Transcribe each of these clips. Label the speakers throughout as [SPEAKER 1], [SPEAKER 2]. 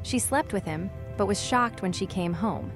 [SPEAKER 1] She slept with him, but was shocked when she came home.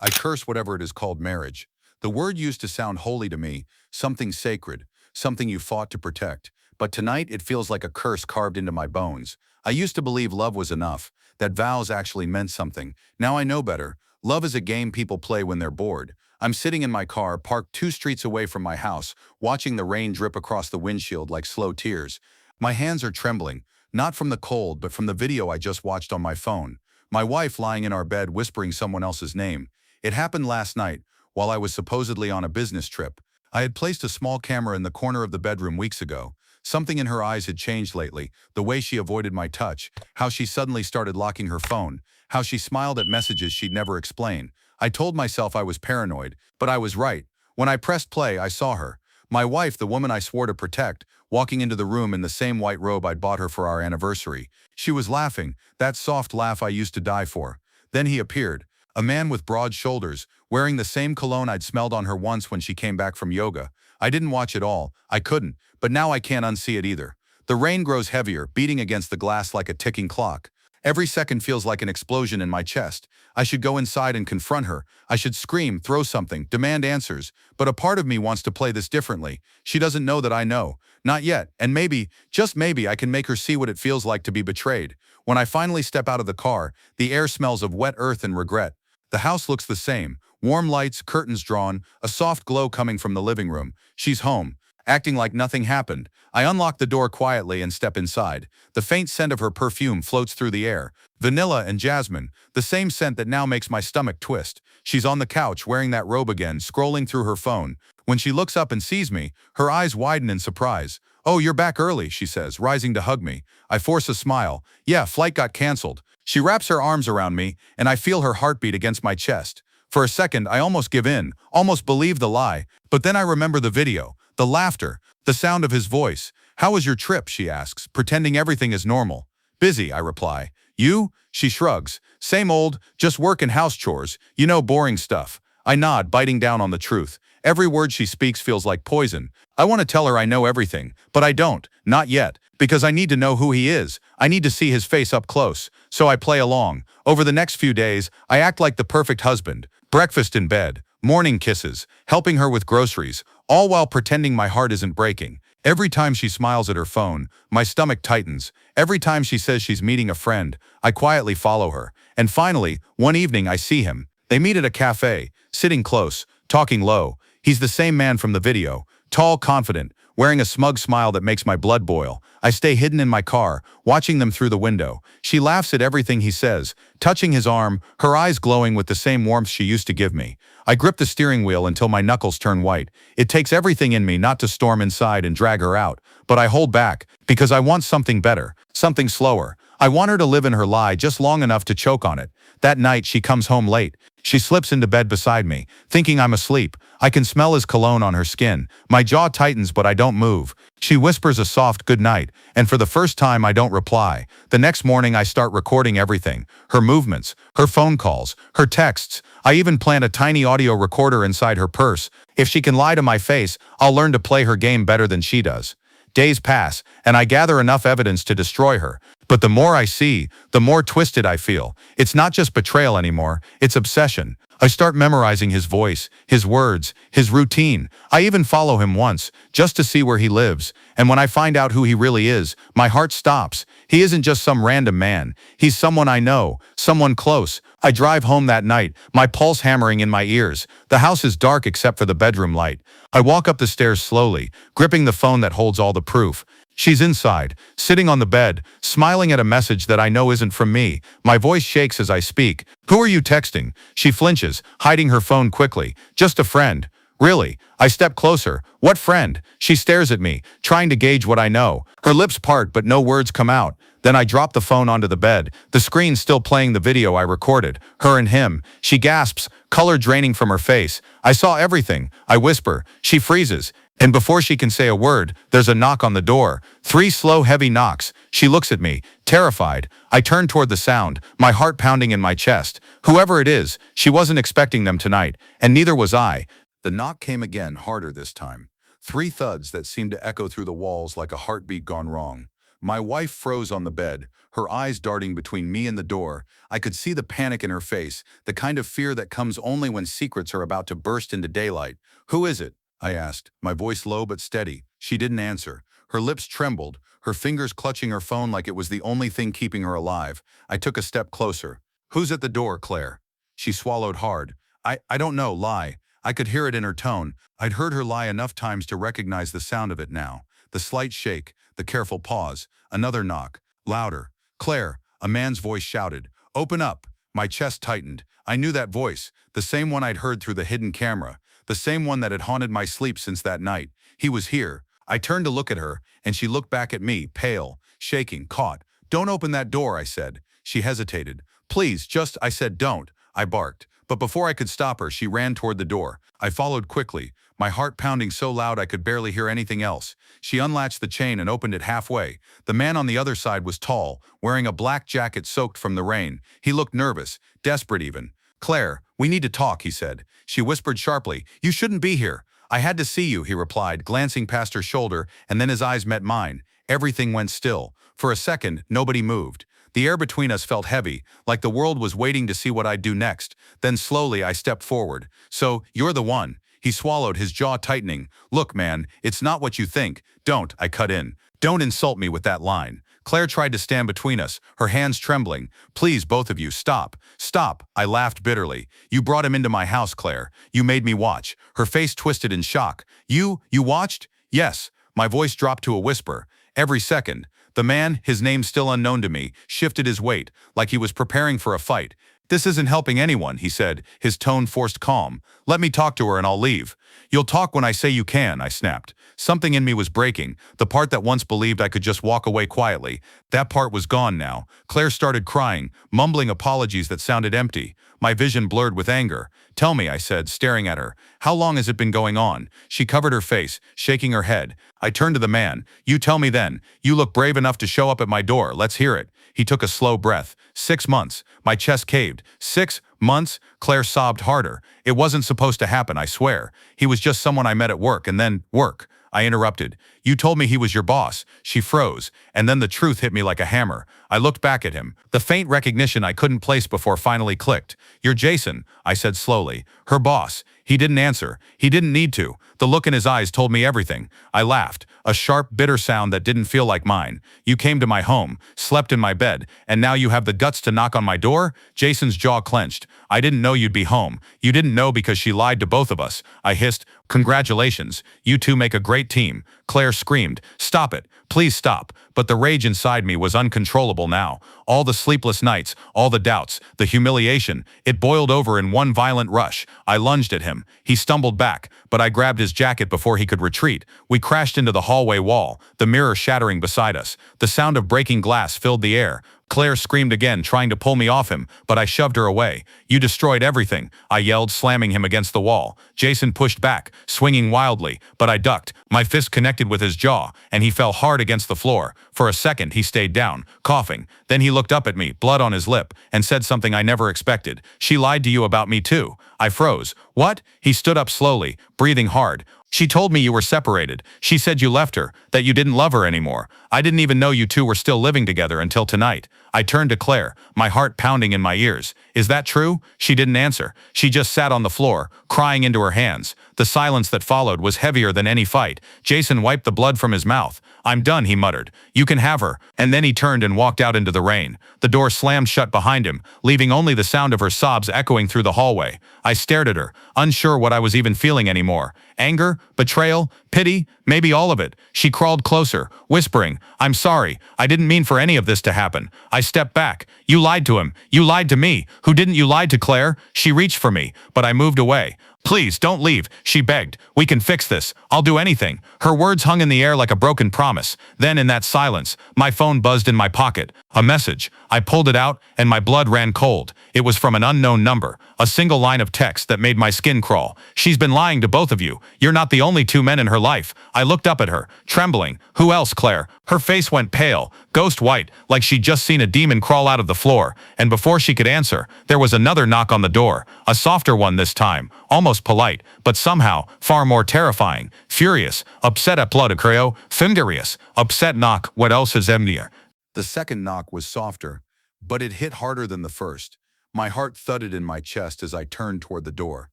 [SPEAKER 2] I curse whatever it is called marriage. The word used to sound holy to me, something sacred, something you fought to protect. But tonight it feels like a curse carved into my bones. I used to believe love was enough, that vows actually meant something. Now I know better. Love is a game people play when they're bored. I'm sitting in my car, parked 2 streets away from my house, watching the rain drip across the windshield like slow tears. My hands are trembling, not from the cold, but from the video I just watched on my phone. My wife lying in our bed whispering someone else's name. It happened last night, while I was supposedly on a business trip. I had placed a small camera in the corner of the bedroom weeks ago. Something in her eyes had changed lately, the way she avoided my touch, how she suddenly started locking her phone, how she smiled at messages she'd never explain. I told myself I was paranoid, but I was right. When I pressed play, I saw her. My wife, the woman I swore to protect, walking into the room in the same white robe I'd bought her for our anniversary. She was laughing, that soft laugh I used to die for. Then he appeared. A man with broad shoulders, wearing the same cologne I'd smelled on her once when she came back from yoga. I didn't watch it all. I couldn't, but now I can't unsee it either. The rain grows heavier, beating against the glass like a ticking clock. Every second feels like an explosion in my chest. I should go inside and confront her. I should scream, throw something, demand answers. But a part of me wants to play this differently. She doesn't know that I know. Not yet, and maybe, just maybe, I can make her see what it feels like to be betrayed. When I finally step out of the car, the air smells of wet earth and regret. The house looks the same. Warm lights, curtains drawn, a soft glow coming from the living room. She's home, acting like nothing happened. I unlock the door quietly and step inside. The faint scent of her perfume floats through the air. Vanilla and jasmine, the same scent that now makes my stomach twist. She's on the couch, wearing that robe again, scrolling through her phone. When she looks up and sees me, her eyes widen in surprise. "Oh, you're back early," she says, rising to hug me. I force a smile. "Yeah, flight got canceled." She wraps her arms around me, and I feel her heartbeat against my chest. For a second, I almost give in, almost believe the lie. But then I remember the video, the laughter, the sound of his voice. "How was your trip?" she asks, pretending everything is normal. "Busy," I reply. "You?" She shrugs. "Same old, just work and house chores. You know, boring stuff." I nod, biting down on the truth. Every word she speaks feels like poison. I want to tell her I know everything, but I don't, not yet, because I need to know who he is. I need to see his face up close, so I play along. Over the next few days, I act like the perfect husband. Breakfast in bed, morning kisses, helping her with groceries, all while pretending my heart isn't breaking. Every time she smiles at her phone, my stomach tightens. Every time she says she's meeting a friend, I quietly follow her. And finally, one evening I see him. They meet at a cafe, sitting close, talking low. He's the same man from the video, tall, confident, wearing a smug smile that makes my blood boil. I stay hidden in my car, watching them through the window. She laughs at everything he says, touching his arm, her eyes glowing with the same warmth she used to give me. I grip the steering wheel until my knuckles turn white. It takes everything in me not to storm inside and drag her out, but I hold back, because I want something better, something slower. I want her to live in her lie just long enough to choke on it. That night, she comes home late. She slips into bed beside me, thinking I'm asleep. I can smell his cologne on her skin. My jaw tightens, but I don't move. She whispers a soft good night, and for the first time I don't reply. The next morning I start recording everything. Her movements, her phone calls, her texts. I even plant a tiny audio recorder inside her purse. If she can lie to my face, I'll learn to play her game better than she does. Days pass, and I gather enough evidence to destroy her. But the more I see, the more twisted I feel. It's not just betrayal anymore, it's obsession. I start memorizing his voice, his words, his routine. I even follow him once, just to see where he lives. And when I find out who he really is, my heart stops. He isn't just some random man. He's someone I know, someone close. I drive home that night, my pulse hammering in my ears. The house is dark except for the bedroom light. I walk up the stairs slowly, gripping the phone that holds all the proof. She's inside, sitting on the bed, smiling at a message that I know isn't from me. My voice shakes as I speak. "Who are you texting?" She flinches, hiding her phone quickly. "Just a friend." "Really?" I step closer. "What friend?" She stares at me, trying to gauge what I know. Her lips part, but no words come out. Then I drop the phone onto the bed, the screen still playing the video I recorded, her and him. She gasps, color draining from her face. "I saw everything," I whisper. She freezes. And before she can say a word, there's a knock on the door. 3 slow, heavy knocks. She looks at me, terrified. I turn toward the sound, my heart pounding in my chest. Whoever it is, she wasn't expecting them tonight, and neither was I. The knock came again, harder this time. 3 thuds that seemed to echo through the walls like a heartbeat gone wrong. My wife froze on the bed, her eyes darting between me and the door. I could see the panic in her face, the kind of fear that comes only when secrets are about to burst into daylight. "Who is it?" I asked, my voice low but steady. She didn't answer. Her lips trembled, her fingers clutching her phone like it was the only thing keeping her alive. I took a step closer. "Who's at the door, Claire?" She swallowed hard. I don't know, lie. I could hear it in her tone. I'd heard her lie enough times to recognize the sound of it now. The slight shake, the careful pause, another knock, louder. "Claire," a man's voice shouted. "Open up." My chest tightened. I knew that voice, the same one I'd heard through the hidden camera, the same one that had haunted my sleep since that night. He was here. I turned to look at her, and she looked back at me, pale, shaking, caught. "Don't open that door," I said. She hesitated. "Please, just," I said. "Don't," I barked. But before I could stop her, she ran toward the door. I followed quickly, my heart pounding so loud I could barely hear anything else. She unlatched the chain and opened it halfway. The man on the other side was tall, wearing a black jacket soaked from the rain. He looked nervous, desperate even. "Claire, we need to talk," he said. She whispered sharply, "You shouldn't be here." "I had to see you," he replied, glancing past her shoulder, and then his eyes met mine. Everything went still. For a second, nobody moved. The air between us felt heavy, like the world was waiting to see what I'd do next. Then slowly I stepped forward. "So, you're the one." He swallowed, his jaw tightening. "Look, man, it's not what you think." "Don't," I cut in. "Don't insult me with that line." Claire tried to stand between us, her hands trembling. "Please, both of you, stop. Stop." I laughed bitterly. "You brought him into my house, Claire. You made me watch." Her face twisted in shock. You watched?" "Yes." My voice dropped to a whisper. "Every second." The man, his name still unknown to me, shifted his weight, like he was preparing for a fight. "This isn't helping anyone," he said, his tone forced calm. "Let me talk to her and I'll leave." "You'll talk when I say you can," I snapped. Something in me was breaking, the part that once believed I could just walk away quietly. That part was gone now. Claire started crying, mumbling apologies that sounded empty. My vision blurred with anger. "Tell me," I said, staring at her. "How long has it been going on?" She covered her face, shaking her head. I turned to the man. "You tell me then. You look brave enough to show up at my door. Let's hear it." He took a slow breath. 6 months. My chest caved. 6 months? Claire sobbed harder. "It wasn't supposed to happen, I swear. He was just someone I met at work, and then, work." I interrupted. "You told me he was your boss." She froze, and then the truth hit me like a hammer. I looked back at him. The faint recognition I couldn't place before finally clicked. "You're Jason," I said slowly. "Her boss." He didn't answer. He didn't need to. The look in his eyes told me everything. I laughed, a sharp, bitter sound that didn't feel like mine. "You came to my home, slept in my bed, and now you have the guts to knock on my door?" Jason's jaw clenched. "I didn't know you'd be home." "You didn't know because she lied to both of us," I hissed. "Congratulations. You two make a great team." Claire screamed. "Stop it. Please stop." But the rage inside me was uncontrollable now. All the sleepless nights, all the doubts, the humiliation, it boiled over in one violent rush. I lunged at him. He stumbled back, but I grabbed his jacket before he could retreat. We crashed into the hallway wall, the mirror shattering beside us. The sound of breaking glass filled the air. Claire screamed again, trying to pull me off him, but I shoved her away. "You destroyed everything," I yelled, slamming him against the wall. Jason pushed back, swinging wildly, but I ducked. My fist connected with his jaw, and he fell hard against the floor. For a second, he stayed down, coughing. Then he looked up at me, blood on his lip, and said something I never expected. "She lied to you about me too." I froze. "What?" He stood up slowly, breathing hard. "She told me you were separated. She said you left her, that you didn't love her anymore. I didn't even know you two were still living together until tonight." I turned to Claire, my heart pounding in my ears. "Is that true?" She didn't answer. She just sat on the floor, crying into her hands. The silence that followed was heavier than any fight. Jason wiped the blood from his mouth. "I'm done," he muttered. "You can have her." And then he turned and walked out into the rain. The door slammed shut behind him, leaving only the sound of her sobs echoing through the hallway. I stared at her, unsure what I was even feeling anymore. Anger? Betrayal? Pity? Maybe all of it. She crawled closer, whispering, "I'm sorry. I didn't mean for any of this to happen." I stepped back. "You lied to him. You lied to me. Who didn't you lie to, Claire?" She reached for me, but I moved away. "Please, don't leave," she begged. "We can fix this. I'll do anything." Her words hung in the air like a broken promise. Then in that silence, my phone buzzed in my pocket.
[SPEAKER 3] A message. I pulled it out, and my blood ran cold. It was from an unknown number. A single line of text that made my skin crawl. "She's been lying to both of you. You're not the only two men in her life." I looked up at her, trembling. "Who else, Claire?" Her face went pale, ghost white, like she'd just seen a demon crawl out of the floor. And before she could answer, there was another knock on the door. A softer one this time, almost polite, but somehow far more terrifying. Furious, upset at blood creo, furious, upset knock. What else is emnia?
[SPEAKER 2] The second knock was softer, but it hit harder than the first. My heart thudded in my chest as I turned toward the door.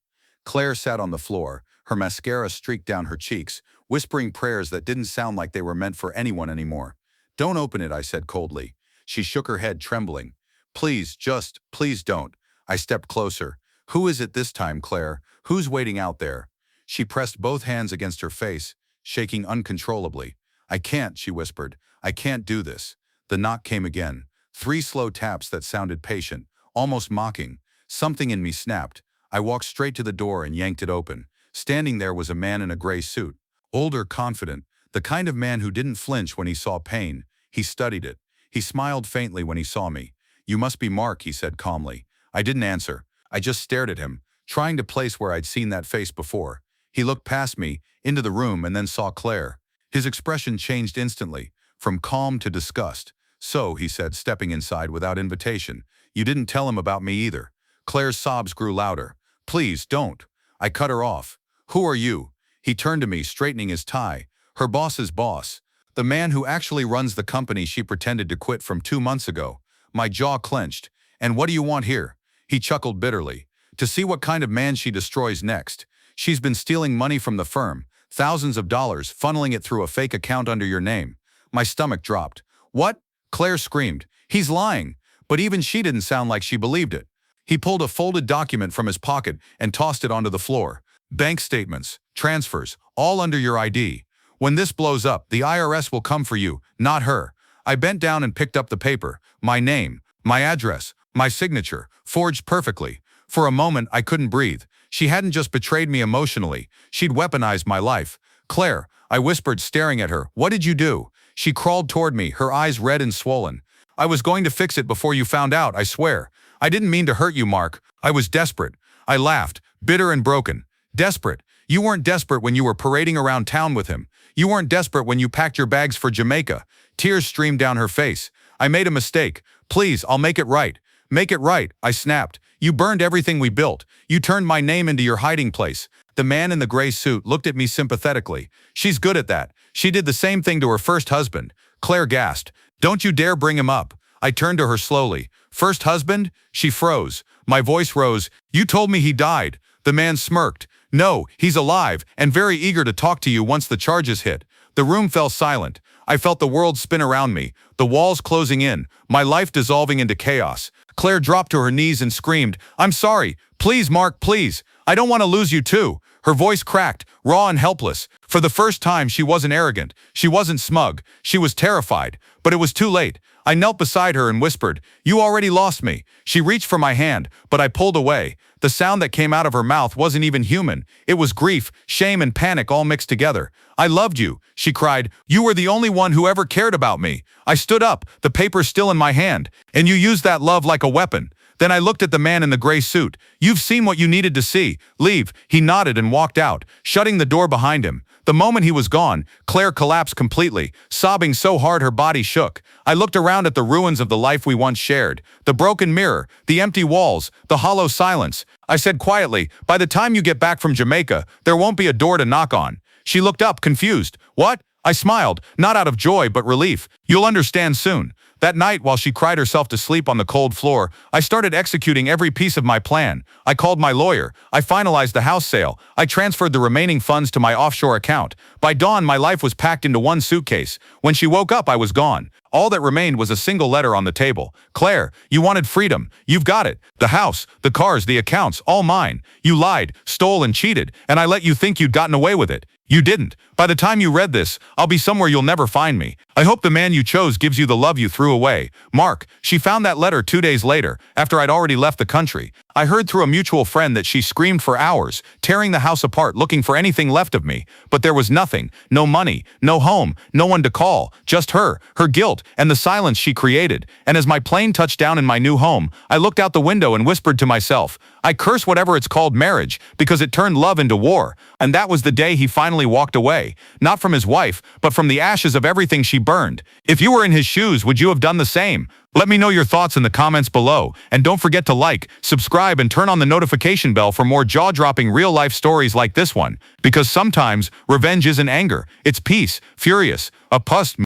[SPEAKER 2] Claire sat on the floor, her mascara streaked down her cheeks, whispering prayers that didn't sound like they were meant for anyone anymore. "Don't open it," I said coldly. She shook her head, trembling. "Please don't." I stepped closer. "Who is it this time, Claire? Who's waiting out there?" She pressed both hands against her face, shaking uncontrollably. "I can't," she whispered. "I can't do this." The knock came again. 3 slow taps that sounded patient, almost mocking. Something in me snapped. I walked straight to the door and yanked it open. Standing there was a man in a gray suit. Older, confident, the kind of man who didn't flinch when he saw pain. He studied it. He smiled faintly when he saw me. "You must be Mark," he said calmly. I didn't answer. I just stared at him, trying to place where I'd seen that face before. He looked past me, into the room, and then saw Claire. His expression changed instantly, from calm to disgust. "So," he said, stepping inside without invitation, "you didn't tell him about me either." Claire's sobs grew louder. "Please, don't." I cut her off. "Who are you?" He turned to me, straightening his tie. "Her boss's boss. The man who actually runs the company she pretended to quit from 2 months ago." My jaw clenched. "And what do you want here?" He chuckled bitterly. "To see what kind of man she destroys next. She's been stealing money from the firm, thousands of dollars, funneling it through a fake account under your name." My stomach dropped. "What?" Claire screamed. "He's lying." But even she didn't sound like she believed it. He pulled a folded document from his pocket and tossed it onto the floor. "Bank statements, transfers, all under your ID. When this blows up, the IRS will come for you, not her." I bent down and picked up the paper. My name, my address, my signature, forged perfectly. For a moment, I couldn't breathe. She hadn't just betrayed me emotionally. She'd weaponized my life. "Claire," I whispered, staring at her, "what did you do?" She crawled toward me, her eyes red and swollen. "I was going to fix it before you found out, I swear. I didn't mean to hurt you, Mark. I was desperate." I laughed, bitter and broken. "Desperate? You weren't desperate when you were parading around town with him. You weren't desperate when you packed your bags for Jamaica." Tears streamed down her face. "I made a mistake. Please, I'll make it right." "Make it right," I snapped. "You burned everything we built. You turned my name into your hiding place." The man in the gray suit looked at me sympathetically. "She's good at that. She did the same thing to her first husband." Claire gasped. "Don't you dare bring him up." I turned to her slowly. "First husband?" She froze. My voice rose. "You told me he died." The man smirked. "No, he's alive and very eager to talk to you once the charges hit." The room fell silent. I felt the world spin around me, the walls closing in, my life dissolving into chaos. Claire dropped to her knees and screamed, "I'm sorry. Please, Mark, please. I don't want to lose you too." Her voice cracked, raw and helpless. For the first time, she wasn't arrogant. She wasn't smug. She was terrified. But it was too late. I knelt beside her and whispered, "You already lost me." She reached for my hand, but I pulled away. The sound that came out of her mouth wasn't even human. It was grief, shame, and panic all mixed together. "I loved you," she cried. "You were the only one who ever cared about me." I stood up, the paper still in my hand. "And you used that love like a weapon." Then I looked at the man in the gray suit. "You've seen what you needed to see. Leave." He nodded and walked out, shutting the door behind him. The moment he was gone, Claire collapsed completely, sobbing so hard her body shook. I looked around at the ruins of the life we once shared. The broken mirror, the empty walls, the hollow silence. I said quietly, "By the time you get back from Jamaica, there won't be a door to knock on." She looked up, confused. "What?" I smiled, not out of joy but relief. "You'll understand soon." That night, while she cried herself to sleep on the cold floor, I started executing every piece of my plan. I called my lawyer. I finalized the house sale. I transferred the remaining funds to my offshore account. By dawn, my life was packed into one suitcase. When she woke up, I was gone. All that remained was a single letter on the table. "Claire, you wanted freedom. You've got it. The house, the cars, the accounts, all mine. You lied, stole, and cheated, and I let you think you'd gotten away with it. You didn't. By the time you read this, I'll be somewhere you'll never find me.
[SPEAKER 3] I hope the man you chose gives you the love you threw away. Mark, she found that letter 2 days later, after I'd already left the country. I heard through a mutual friend that she screamed for hours, tearing the house apart looking for anything left of me. But there was nothing, no money, no home, no one to call, just her guilt, and the silence she created. And as my plane touched down in my new home, I looked out the window and whispered to myself, I curse whatever it's called marriage, because it turned love into war. And that was the day he finally walked away, not from his wife, but from the ashes of everything she burned. If you were in his shoes, would you have done the same? Let me know your thoughts in the comments below, and don't forget to like, subscribe, and turn on the notification bell for more jaw-dropping real-life stories like this one. Because sometimes, revenge isn't anger, it's peace, furious, a pust.